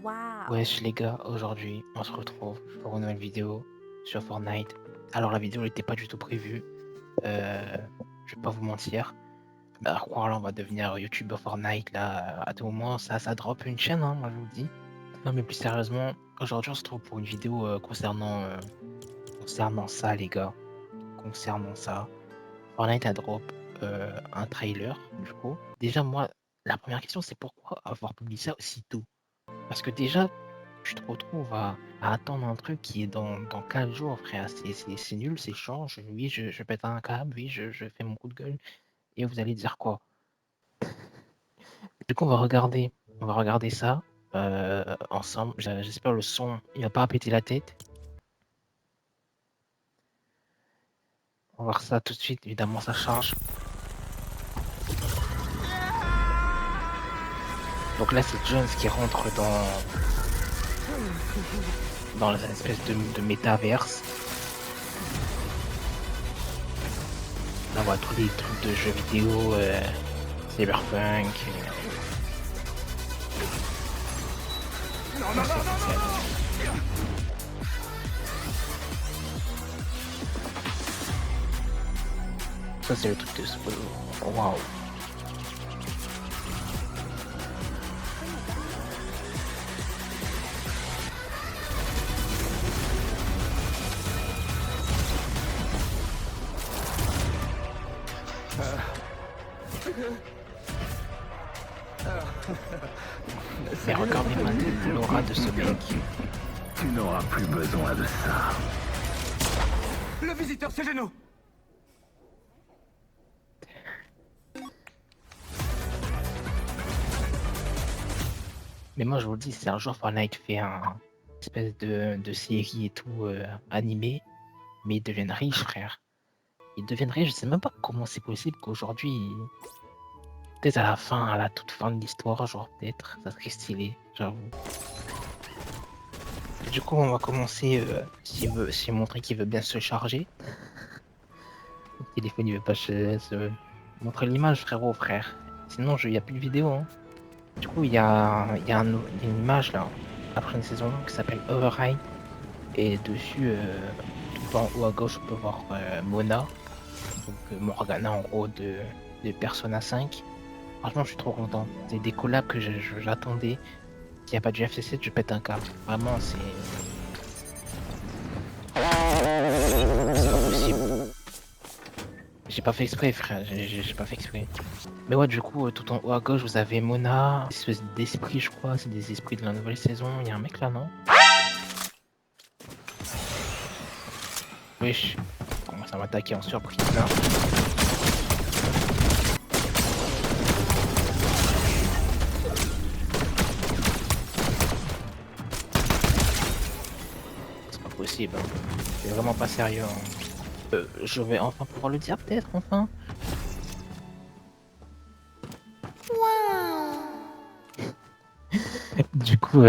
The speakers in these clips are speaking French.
Waouh! Wesh les gars, aujourd'hui on se retrouve pour une nouvelle vidéo sur Fortnite. Alors la vidéo n'était pas du tout prévue, je vais pas vous mentir. À croire là on va devenir youtubeur Fortnite là, à tout moment ça drop une chaîne hein, moi je vous le dis. Non mais plus sérieusement, aujourd'hui on se retrouve pour une vidéo concernant ça les gars. Concernant ça, Fortnite a drop un trailer du coup. Déjà moi, la première question c'est pourquoi avoir publié ça aussitôt? Parce que déjà tu te retrouves à attendre un truc qui est dans 4 jours, frère. C'est nul, c'est chiant. Oui, je pète un câble, oui, je fais mon coup de gueule. Et vous allez dire quoi? Du coup, on va regarder ça ensemble. J'espère le son, il va pas péter la tête. On va voir ça tout de suite. Évidemment, ça charge. Donc là, c'est Jones qui rentre dans l'espèce de métaverse. Là, on voit tous les trucs de jeux vidéo, Cyberpunk. Non, non, non, non, non, non. Ça, c'est le truc de waouh. Mais regardez maintenant l'aura de ce mec. Tu n'auras plus besoin de ça. Le visiteur, c'est Geno. Mais moi, je vous le dis, c'est un jour Fortnite fait un espèce de série et tout animé, mais ils deviennent riches, frère. Ils deviennent riches, je sais même pas comment c'est possible qu'aujourd'hui, peut-être à la fin, à la toute fin de l'histoire, genre peut-être, ça serait stylé, j'avoue. Du coup, on va commencer, s'il montrer qu'il veut bien se charger. Le téléphone, il veut pas se montrer l'image, frérot, frère. Sinon, il n'y a plus de vidéo, hein. Du coup, il y a une image là, après une saison qui s'appelle Override. Et dessus, tout en haut à gauche, on peut voir Mona, donc Morgana en gros de Persona 5. Franchement, je suis trop content. C'est des collabs que j'attendais. S'il n'y a pas du FC7, je pète un câble. Vraiment, c'est pas possible. J'ai pas fait exprès, frère. J'ai pas fait exprès. Mais ouais, du coup, tout en haut à gauche, vous avez Mona, une espèce d'esprit, je crois. C'est des esprits de la nouvelle saison. Il y a un mec là, non? Wesh, on commence à m'attaquer en surprise là. C'est pas possible, hein. C'est vraiment pas sérieux, hein. Je vais enfin pouvoir le dire, peut-être, enfin. Du coup,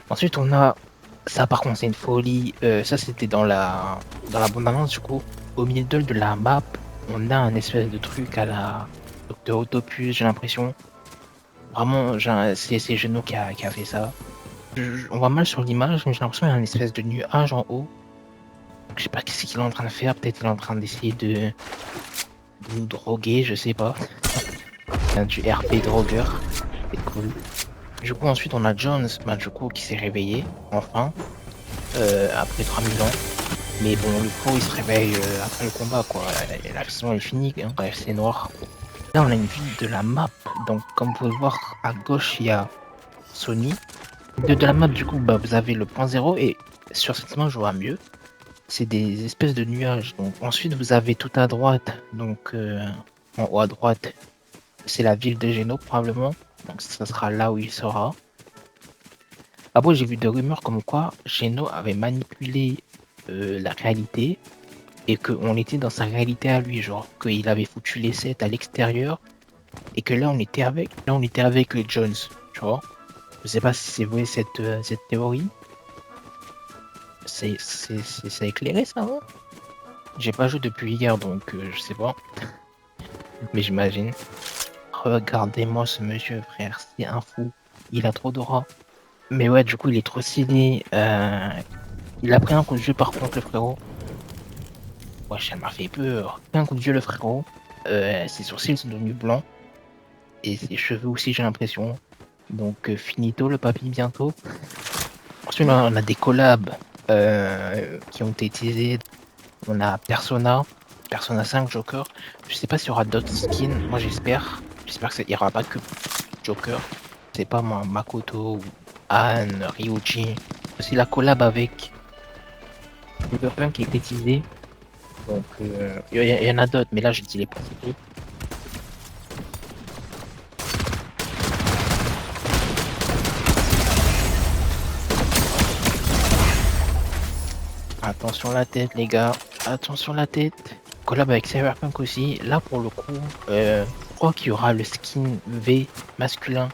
ensuite on a ça, par contre c'est une folie. Ça c'était dans la bande-annonce. Du coup, au milieu de la map, on a un espèce de truc à la Docteur Autopus, j'ai l'impression. Vraiment, c'est Geno qui a fait ça. On voit mal sur l'image, mais j'ai l'impression qu'il y a une espèce de nuage en haut. Je sais pas qu'est-ce qu'il est en train de faire. Peut-être qu'il est en train d'essayer de nous droguer, je sais pas. C'est du RP drogueur. C'est cool. Du coup, ensuite, on a Jones, bah, du coup, qui s'est réveillé, enfin, après 3000 ans. Mais bon, le coup, il se réveille après le combat, quoi. La saison est finie, hein. Bref, c'est noir. Là, on a une vue de la map. Donc, comme vous pouvez voir, à gauche, il y a Sony. De la map, du coup, bah, vous avez le point zéro. Et sur cette image, je vois mieux. C'est des espèces de nuages. Donc, ensuite, vous avez tout à droite, donc en haut à droite, c'est la ville de Geno, probablement. Donc, ça sera là où il sera. Après, j'ai vu des rumeurs comme quoi Geno avait manipulé la réalité et qu'on était dans sa réalité à lui, genre qu'il avait foutu les sets à l'extérieur et que là on était avec Jones, tu vois. Je sais pas si c'est vrai cette théorie. C'est éclairé ça, hein. J'ai pas joué depuis hier donc je sais pas, mais j'imagine. Regardez-moi ce monsieur, frère, c'est un fou. Il a trop d'aura. Mais ouais, du coup, il est trop stylé. Il a pris un coup de jeu par contre, le frérot. Wesh, elle m'a fait peur. Un coup de jeu, le frérot. Ses sourcils sont devenus blancs. Et ses cheveux aussi, j'ai l'impression. Donc, finito le papy bientôt. Ensuite, on a des collabs qui ont été teasés. On a Persona, Persona 5 Joker. Je sais pas s'il y aura d'autres skins. Moi, j'espère. J'espère qu'il n'y aura pas que Joker. C'est pas moi, Makoto ou Anne, Ryuji. Aussi la collab avec Cyberpunk qui a été teasée. Donc, il y en a d'autres, mais là, je dis les principaux. Attention la tête, les gars. Attention la tête. Collab avec Cyberpunk aussi. Là, pour le coup, je crois qu'il y aura le skin V masculin.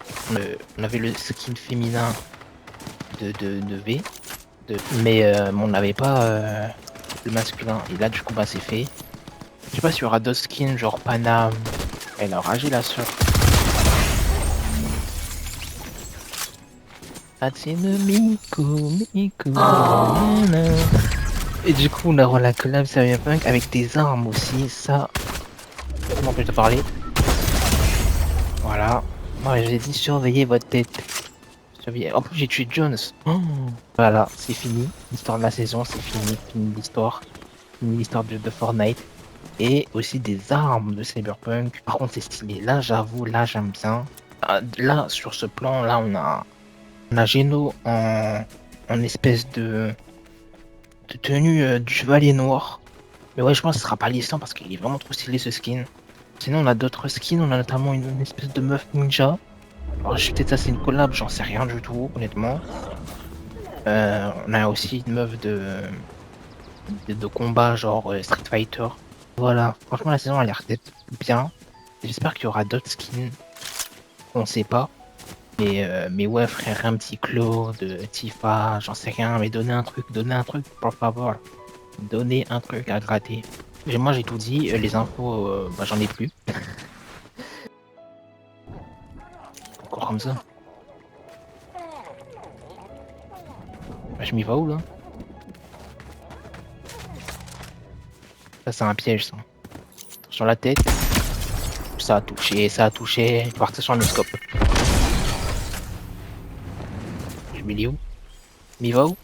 On avait le skin féminin de V. Mais on n'avait pas le masculin. Et là, du coup, bah, c'est fait. Je sais pas s'il y aura d'autres skins, genre Panam. Elle a ragé la sœur. Hatsune Miku, Miku. Et du coup, on aura la collab Cyberpunk avec des armes aussi. Ça, ça m'empêche de parler. Voilà. Moi, j'ai dit surveillez votre tête. Surveillez. En plus, j'ai tué Jones. Oh. Voilà, c'est fini. L'histoire de la saison, c'est fini. Fini l'histoire. Fini l'histoire de Fortnite. Et aussi des armes de Cyberpunk. Par contre, c'est stylé. Là, j'avoue, là, j'aime bien. Là, sur ce plan, là, on a Geno en espèce de tenue du chevalier noir. Mais ouais, je pense que ce sera pas listant parce qu'il est vraiment trop stylé ce skin. Sinon, on a d'autres skins. On a notamment une espèce de meuf ninja. Alors, je sais peut-être ça, c'est une collab, j'en sais rien du tout, honnêtement. On a aussi une meuf de combat, genre Street Fighter. Voilà, franchement, la saison a l'air d'être bien. J'espère qu'il y aura d'autres skins. On sait pas. Mais ouais, frère, un petit Claude, Tifa, j'en sais rien. Mais donnez un truc, pour favor. Donnez un truc à gratter. Moi, j'ai tout dit. Les infos, bah, j'en ai plus. Encore comme ça. Bah, je m'y vais où là? Ça, c'est un piège, ça. Sur la tête. Ça a touché, ça a touché. Il partait sur le scope. Je m'y dis où? M'y va où?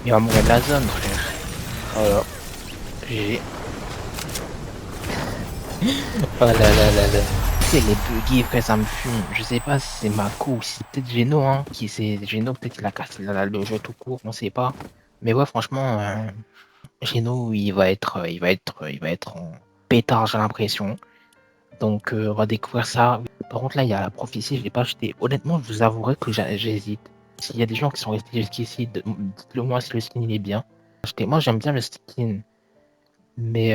Il va mourir de la zone, frère. Voilà. GG. Oh là là là là. C'est les buggy, frère, ça me fume. Je sais pas si c'est Mako ou si c'est peut-être Geno, hein. Qui c'est Geno, peut-être il a cassé le jeu tout court, on sait pas. Mais ouais, franchement, Geno, il va être en pétard, j'ai l'impression. Donc, on va découvrir ça. Par contre, là, il y a la prophétie, je l'ai pas acheté. Honnêtement, je vous avouerai que j'hésite. S'il y a des gens qui sont restés jusqu'ici, dites-le moi si le skin il est bien. Moi, j'aime bien le skin. Mais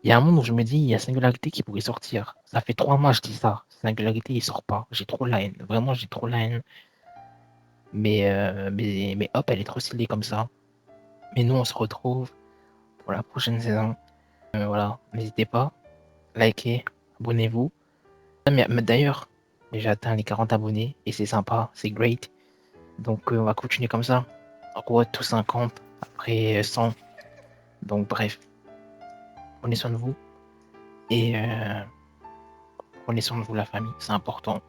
il y a un monde où je me dis, il y a Singularité qui pourrait sortir. Ça fait 3 mois que je dis ça. Singularité, il sort pas. J'ai trop la haine. Vraiment, j'ai trop la haine. Mais hop, elle est trop stylée comme ça. Mais nous, on se retrouve pour la prochaine saison. Voilà, n'hésitez pas. Likez, abonnez-vous. Mais d'ailleurs, j'ai atteint les 40 abonnés et c'est sympa, c'est great. Donc, on va continuer comme ça. Road to 50, après 100. Donc, bref, prenez soin de vous et prenez soin de vous, la famille, c'est important.